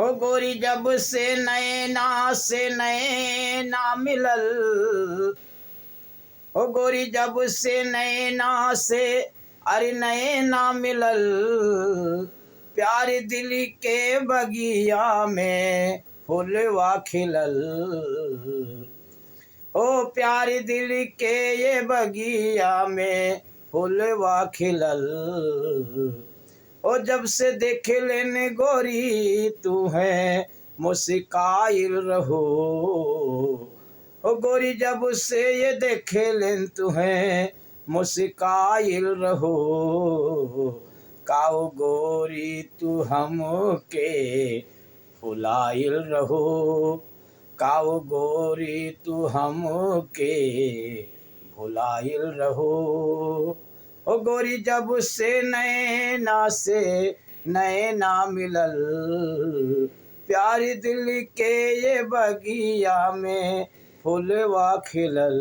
ओ गोरी जब से नैना से नैना मिलल, ओ गोरी जब से नैना से अरे नैना मिलल, प्यार दिल के बगिया में फूलवा खिलल। ओ प्यार दिल के ये बगिया में फूलवा खिलल। ओ जब से देख लेने गोरी तू है मुस्काइल रहो, ओ गोरी जब से ये देख लेन तू है मुस्काइल रहो। काओ गोरी तू हमके फुलाइल रहो, काओ गोरी तू हमके भुलाइल रहो। ओ गोरी जब से नैना मिलल, प्यारी दिल के ये बगिया में फूलवा खिलल।